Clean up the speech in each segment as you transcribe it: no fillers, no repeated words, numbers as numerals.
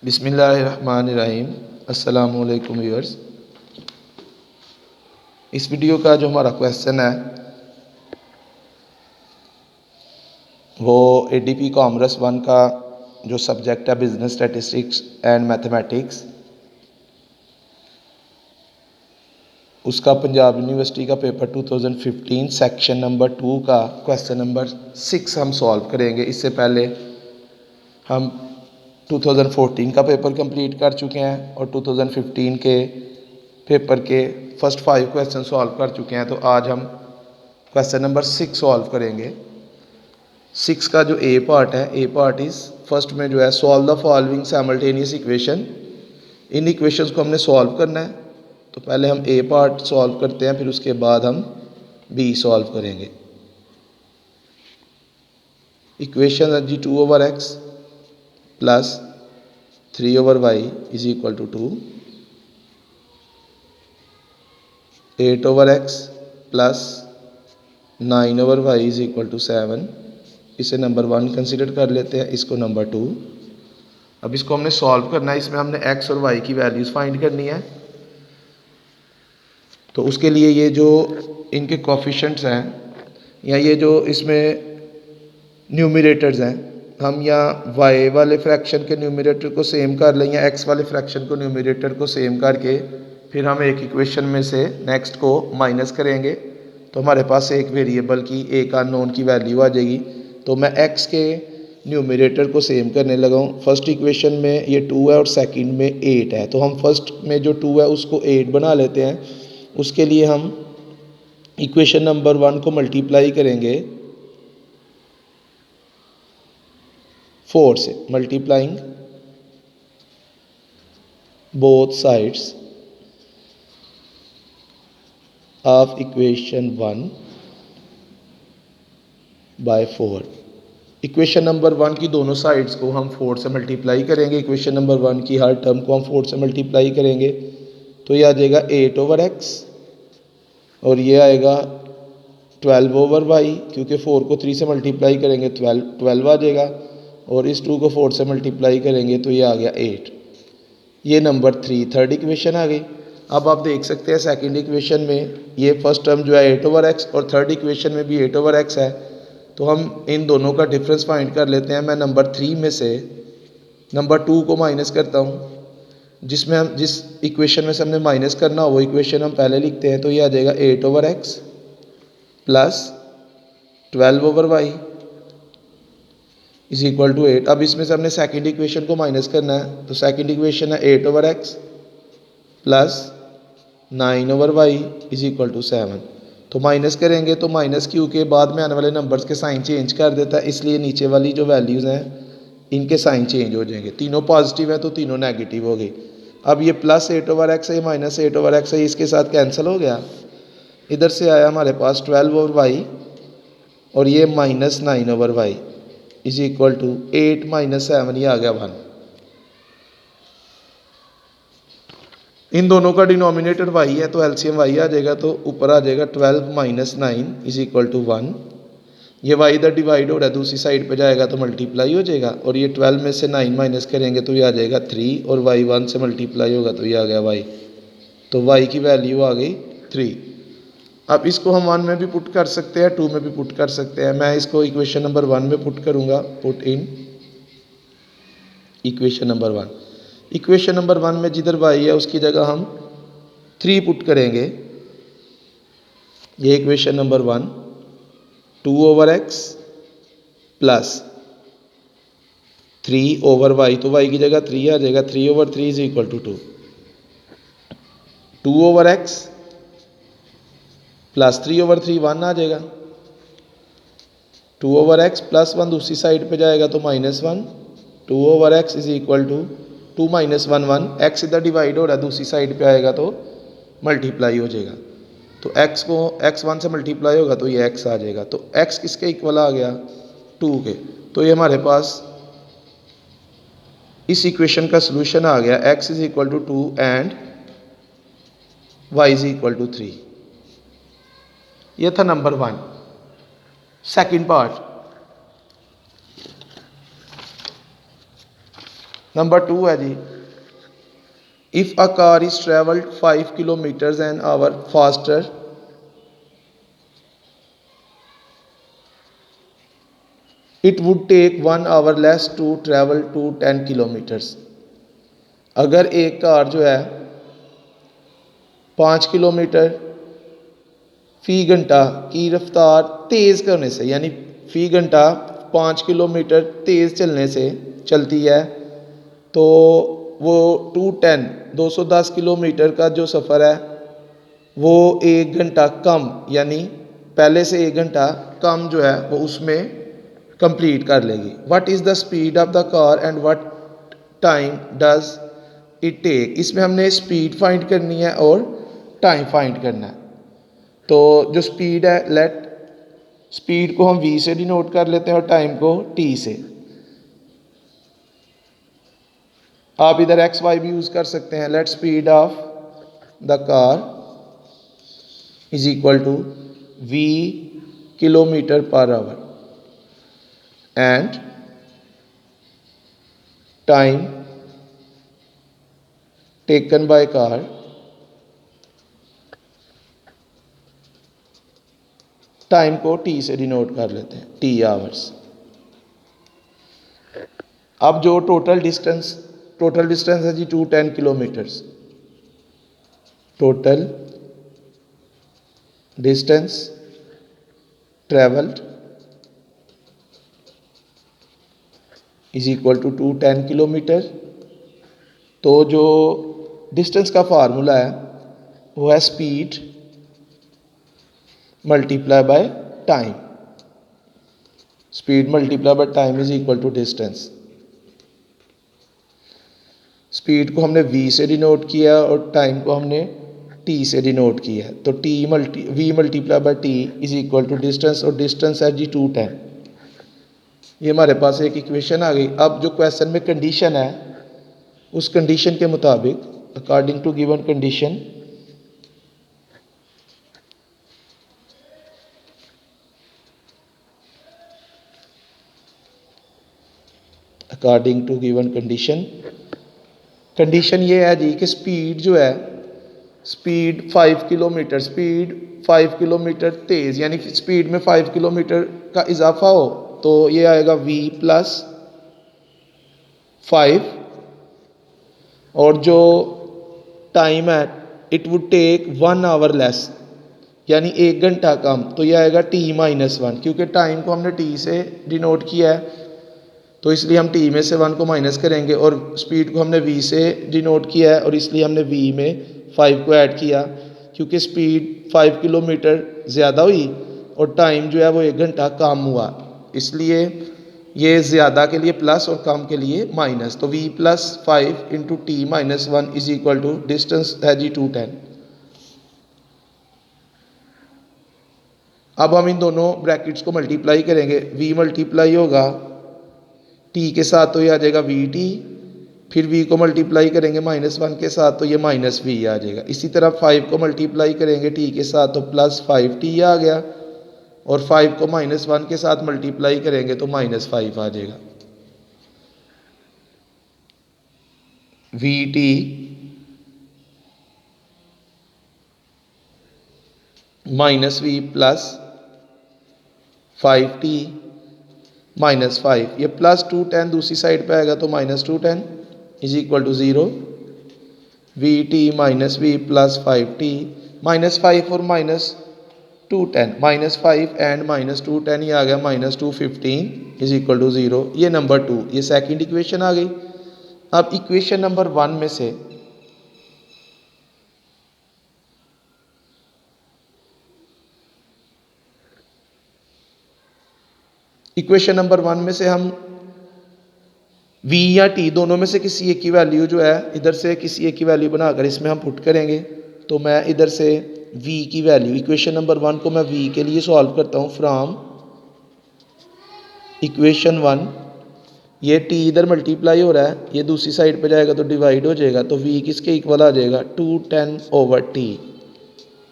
बिस्मिल्लाहिर्रहमानिर्रहीम। अस्सलामु अलैकुम व्यूअर्स। इस वीडियो का जो हमारा क्वेश्चन है वो एडीपी कॉमर्स 1 का जो सब्जेक्ट है बिजनेस स्टैटिस्टिक्स एंड मैथमेटिक्स, उसका पंजाब यूनिवर्सिटी का पेपर 2015 सेक्शन नंबर 2 का क्वेश्चन नंबर 6 हम सॉल्व करेंगे। इससे पहले हम 2014 का पेपर कंप्लीट कर चुके हैं और 2015 के पेपर के फर्स्ट 5 क्वेश्चन सॉल्व कर चुके हैं। तो आज हम क्वेश्चन नंबर 6 सॉल्व करेंगे। 6 का जो ए पार्ट है, ए पार्ट इज़ फर्स्ट में जो है solve the following simultaneous equation. In equations को हमने सॉल्व करना है। तो पहले हम ए पार्ट सॉल्व करते हैं, फिर उसके बाद हम बी सॉल्व करेंगे। इक्वेशन है जी 2/x plus 3/y is equal to 2, 8/x plus 9/y is equal to 7। इसे नंबर 1 कंसिडर कर लेते हैं, इसको नंबर 2। अब इसको हमने सॉल्व करना है। इसमें हमने x और y की वैल्यूज़ फाइंड करनी है। तो उसके लिए ये जो इनके कोफिशिएंट्स हैं या ये जो इसमें न्यूमरेटर्स हैं, हम या y वाले फ्रैक्शन के न्यूमरेटर को सेम कर लें या x वाले फ्रैक्शन को न्यूमरेटर को सेम करके फिर हम एक इक्वेशन में से नेक्स्ट को माइनस करेंगे। तो हमारे पास एक वेरिएबल की एक अननोन की वैल्यू आ जाएगी। तो मैं x के न्यूमरेटर को सेम करने लगा हूँ। फर्स्ट इक्वेशन में ये 2 है और सेकंड में 8 है। तो हम फर्स्ट में जो 2 है उसको 8 बना लेते हैं। उसके लिए हम इक्वेशन नंबर 1 को मल्टीप्लाई करेंगे 4 से, multiplying both sides of equation 1 by 4। Equation number 1 की दोनों साइड्स को हम 4 से मल्टीप्लाई करेंगे। इक्वेशन नंबर 1 की हर टर्म को हम 4 से मल्टीप्लाई करेंगे। तो ये आ जाएगा 8/x और ये आएगा 12/y, क्योंकि 4 को 3 से मल्टीप्लाई करेंगे 12 आ जाएगा और इस 2 को 4 से मल्टीप्लाई करेंगे तो ये आ गया 8। ये नंबर 3 थर्ड इक्वेशन आ गई। अब आप देख सकते हैं सेकंड इक्वेशन में ये फर्स्ट टर्म जो है 8/x और थर्ड इक्वेशन में भी 8/x है। तो हम इन दोनों का डिफरेंस फाइंड कर लेते हैं। मैं नंबर 3 में से नंबर 2 को माइनस करता हूँ। जिसमें हम जिस इक्वेशन में से हमने माइनस करना हो वो इक्वेशन हम पहले लिखते हैं। तो ये आ जाएगा 8/x plus 12/y is equal to 8। अब इसमें से हमने सेकंड इक्वेशन को माइनस करना है। तो सेकंड इक्वेशन है 8/x plus 9/y is equal to 7। तो माइनस करेंगे तो माइनस क्यू के बाद में आने वाले नंबर्स के साइन चेंज कर देता है, इसलिए नीचे वाली जो वैल्यूज़ हैं इनके साइन चेंज हो जाएंगे। तीनों पॉजिटिव है तो तीनों नेगेटिव हो गई। अब ये प्लस 8/x है, माइनस 8/x है, इसके साथ कैंसिल हो गया। इधर से आया हमारे पास 12/y और ये minus 9/y is equal to 8 minus 7, ये आ गया 1। इन दोनों का डिनोमिनेटर y है तो एलसीएम y आ जाएगा। तो ऊपर आ जाएगा 12 माइनस 9 इज इक्वल टू 1। ये y इधर डिवाइड हो रहा है, दूसरी साइड पे जाएगा तो मल्टीप्लाई हो जाएगा और ये 12 में से 9 माइनस करेंगे तो ये आ जाएगा 3 और y 1 से मल्टीप्लाई होगा तो ये आ गया y। तो y की वैल्यू आ गई 3। अब इसको हम 1 में भी पुट कर सकते हैं, 2 में भी पुट कर सकते हैं। मैं इसको इक्वेशन नंबर 1 में पुट करूँगा। Put in equation number 1। Equation number 1 में जिधर y है उसकी जगह हम 3 पुट करेंगे। ये equation number 1 2/x plus 3/y, तो y की जगह 3 आ जाएगा। 3/3 is equal to 2। 2/x plus 3/3 1 आ जाएगा। 2/x प्लस 1 दूसरी साइड पे जाएगा तो -1। 2/x is equal to 2 minus 1 1। x इधर डिवाइड हो रहा है, दूसरी साइड पे आएगा तो मल्टीप्लाई हो जाएगा। तो x को x 1 से मल्टीप्लाई होगा तो ये x आ जाएगा। तो x किसके इक्वल आ गया? 2 के। तो ये हमारे पास इस इक्वेशन का सोल्यूशन आ गया। x is equal to 2 and y is equal to 3। ये था नंबर 1। सेकंड पार्ट, नंबर 2 है जी, if a car is travelled 5 kilometres an hour faster it would take 1 hour less to travel to 10 kilometres. अगर एक car जो है 5 kilometre फ़ी घंटा की रफ्तार तेज़ करने से, यानी फ़ी घंटा 5 किलोमीटर तेज़ चलने से चलती है, तो वो 210 किलोमीटर का जो सफ़र है वो 1 घंटा कम, यानी पहले से 1 घंटा कम जो है वो उसमें कंप्लीट कर लेगी। What is the speed of the car and what time does it take. इसमें हमने स्पीड फाइंड करनी है और टाइम फाइंड करना है। तो जो स्पीड है, लेट स्पीड को हम v से डिनोट कर लेते हैं और टाइम को t से। आप इधर एक्स वाई भी यूज़ कर सकते हैं। Let speed of the car is equal to v kilometre per hour and time taken by car time को t से डिनोट कर लेते हैं, t आवर्स। अब जो टोटल डिस्टेंस है जी 210 kilometres. Total distance travelled is equal to 210 kilometre. तो जो डिस्टेंस का फार्मूला है वो है speed multiply by time. Speed multiply by time is equal to distance. Speed को हमने v से डिनोट किया और टाइम को हमने t से डिनोट किया है। तो v multiply by t is equal to distance, और डिस्टेंस है जी 210। ये हमारे पास एक इक्वेशन आ गई। अब जो क्वेश्चन में कंडीशन है उस कंडीशन के मुताबिक, according to given condition, according to given condition ये है जी कि स्पीड जो है, स्पीड 5 किलोमीटर तेज़, यानी स्पीड में 5 किलोमीटर का इजाफा हो तो ये आएगा v प्लस 5, और जो टाइम है it would take 1 hour less, यानी 1 घंटा कम, तो ये आएगा t-1, क्योंकि टाइम को हमने t से डिनोट किया है तो इसलिए हम t में से 1 को माइनस करेंगे, और स्पीड को हमने v से डिनोट किया है और इसलिए हमने v में 5 को ऐड किया, क्योंकि स्पीड 5 किलोमीटर ज़्यादा हुई और टाइम जो है वो 1 घंटा कम हुआ, इसलिए ये ज़्यादा के लिए प्लस और कम के लिए माइनस। तो v plus 5 into t-1 is equal to distance है जी 210। अब हम इन दोनों ब्रैकेट्स को मल्टीप्लाई करेंगे। v मल्टीप्लाई होगा t के साथ तो ये आ जाएगा vt, फिर v को मल्टीप्लाई करेंगे -1 के साथ तो ये -v आ जाएगा। इसी तरह 5 को मल्टीप्लाई करेंगे t के साथ तो प्लस 5t आ गया, और 5 को -1 के साथ मल्टीप्लाई करेंगे तो -5 आ जाएगा। vt -v प्लस 5t -5, ये प्लस 210 दूसरी साइड पे आएगा तो -210 is equal to 0। vt minus v plus 5t, -5 और -210, -5 एंड -210 ये आ गया -215 इज इक्वल टू 0। ये नंबर 2, ये सेकंड इक्वेशन आ गई। अब इक्वेशन नंबर 1 में से हम v या t दोनों में से किसी एक की वैल्यू जो है, इधर से किसी एक की वैल्यू बनाकर इसमें हम पुट करेंगे। तो मैं इधर से v की वैल्यू, इक्वेशन नंबर 1 को मैं v के लिए सॉल्व करता हूँ फ्रॉम इक्वेशन 1। ये t इधर मल्टीप्लाई हो रहा है, ये दूसरी साइड पे जाएगा तो डिवाइड हो जाएगा, तो v किसके इक्वल आ जाएगा 210/t।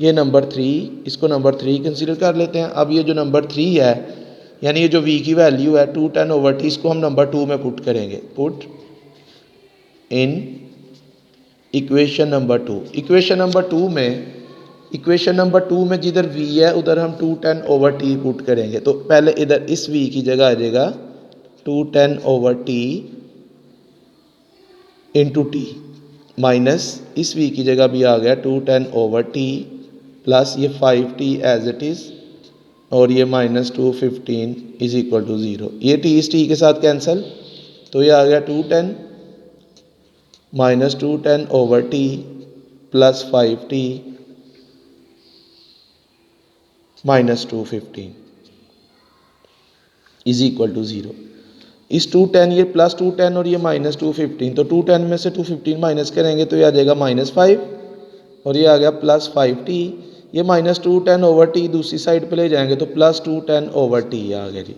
ये नंबर 3, इसको नंबर 3 कंसीडर कर लेते हैं। अब ये जो नंबर 3 है, यानी ये जो v की वैल्यू है 210/t, इसको हम नंबर 2 में पुट करेंगे। Put in equation number 2। Equation number two में जिधर v है उधर हम 210/t पुट करेंगे। तो पहले इधर इस v की जगह आ जाएगा 210/t इंटू टी, माइनस इस v की जगह भी आ गया 210/t प्लस ये 5t एज इट इज़ और ये -215 इज इक्वल टू 0। ये t इस t के साथ कैंसिल, तो ये आ गया 210 -210/t plus 5t -215 is equal to 0। इस 210 ये प्लस 210 और ये -215, तो 210 में से 215 माइनस करेंगे तो ये आ जाएगा -5 और ये आ गया +5t। ये -210/t दूसरी साइड पे ले जाएंगे तो +210/t आ गया जी।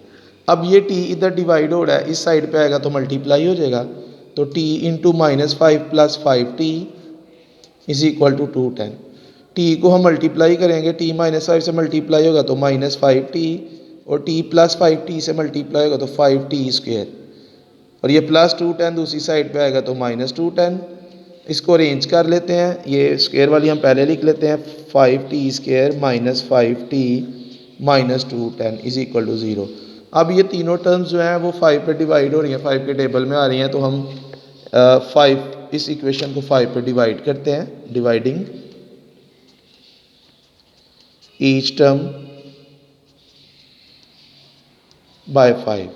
अब ये t इधर डिवाइड हो रहा है, इस साइड पे आएगा तो मल्टीप्लाई हो जाएगा, तो t into -5 + 5t is equal to 210। t को हम मल्टीप्लाई करेंगे, t -5 से मल्टीप्लाई होगा तो -5t और t + 5t से मल्टीप्लाई होगा तो 5t² और ये +210 दूसरी साइड पे आएगा तो -210। इसको अरेंज कर लेते हैं, ये स्क्वायर वाली हम पहले लिख लेते हैं, 5t² - 5t -210 is equal to 0। अब ये तीनों टर्म्स जो हैं वो 5 पे डिवाइड हो रही हैं, 5 के टेबल में आ रही हैं, तो हम 5 इस इक्वेशन को 5 पे डिवाइड करते हैं, डिवाइडिंग ईच टर्म बाय 5।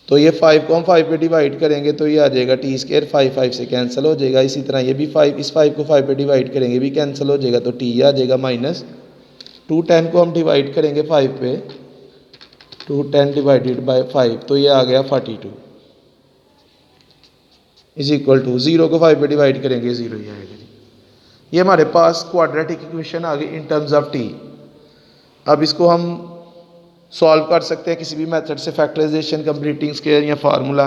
तो ये 5 को हम 5 पे डिवाइड करेंगे तो ये आ जाएगा t², 5 से कैंसिल हो जाएगा। इसी तरह ये भी 5, इस 5 को 5 पे डिवाइड करेंगे भी कैंसिल हो जाएगा, तो t आ जाएगा -210 को हम डिवाइड करेंगे 5 पे, 210 डिवाइडेड बाय 5 तो ये आ गया 42 इज इक्वल टू 0 को 5 पे डिवाइड करेंगे 0 ही आएगा जी। ये हमारे पास क्वाड्रेटिक इक्वेशन आ गई इन टर्म्स ऑफ t। अब इसको हम सॉल्व कर सकते हैं किसी भी मेथड से, फैक्टराइजेशन, कंप्लीटिंग स्क्वायर या फार्मूला।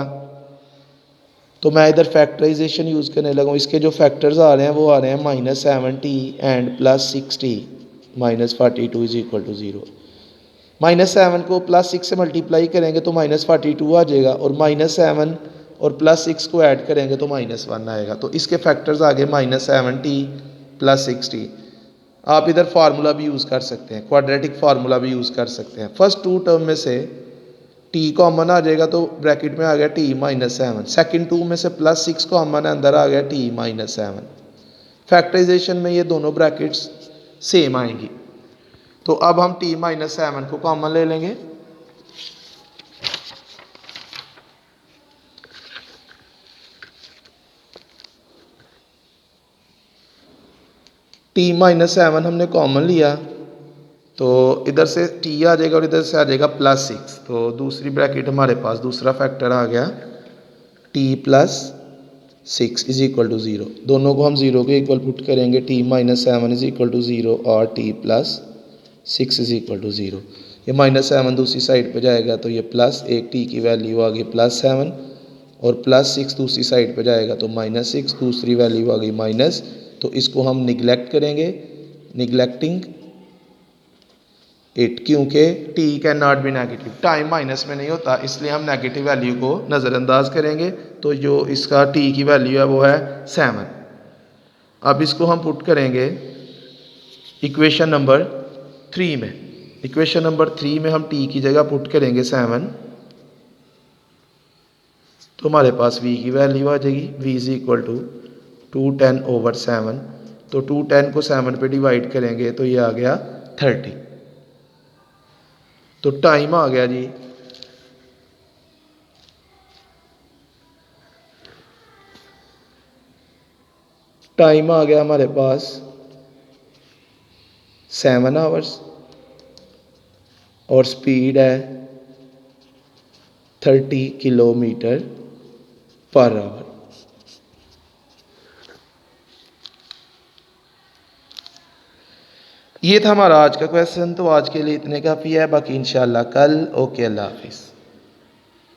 तो मैं इधर फैक्टराइजेशन यूज़ करने लगा हूँ। इसके जो फैक्टर्स आ रहे हैं वो आ रहे हैं -7t and +6t -42 is equal to 0। -7 को +6 से मल्टीप्लाई करेंगे तो -42 आ जाएगा और -7 और +6 को ऐड करेंगे तो -1 आएगा। तो इसके फैक्टर्स आ गए -7t +6t। आप इधर फार्मूला भी यूज़ कर सकते हैं, क्वाड्रेटिक फार्मूला भी यूज़ कर सकते हैं। फर्स्ट 2 टर्म में से t कॉमन आ जाएगा तो ब्रैकेट में आ गया t -7। सेकंड 2 में से +6 कॉमन है, अंदर आ गया t -7। फैक्टराइजेशन में ये दोनों ब्रैकेट्स सेम आएंगी। तो अब हम t -7 को कॉमन ले लेंगे, t -7 हमने कॉमन लिया तो इधर से t आ जाएगा और इधर से आ जाएगा +6, तो दूसरी ब्रैकेट हमारे पास दूसरा फैक्टर आ गया t +6 इज इक्वल टू 0। दोनों को हम 0 के इक्वल पुट करेंगे, t -7 इज इक्वल टू 0 और t +6 इज इक्वल टू 0। ये -7 दूसरी साइड पे जाएगा तो ये प्लस, एक t की वैल्यू आ गई +7 और +6 दूसरी साइड पे जाएगा तो -6, दूसरी वैल्यू आ गई माइनस। तो इसको हम निगलेक्ट करेंगे, निगलेक्टिंग इट, क्योंकि t can not be negative, time minus में नहीं होता, इसलिए हम नेगेटिव वैल्यू को नज़रअंदाज करेंगे। तो जो इसका t की वैल्यू है वो है 7। अब इसको हम पुट करेंगे इक्वेशन नंबर 3 में। इक्वेशन नंबर 3 में हम t की जगह पुट करेंगे 7, तो हमारे पास v की वैल्यू आ जाएगी, v इज इक्वल टू 210/7। तो 210 को 7 पे डिवाइड करेंगे तो ये आ गया 30। तो टाइम आ गया जी टाइम आ गया हमारे पास 7 आवर्स और स्पीड है 30 किलोमीटर पर आवर। ये था हमारा आज का क्वेश्चन। तो आज के लिए इतने काफ़ी है, बाकी इंशाल्लाह कल। ओके, अल्लाह हाफिज़।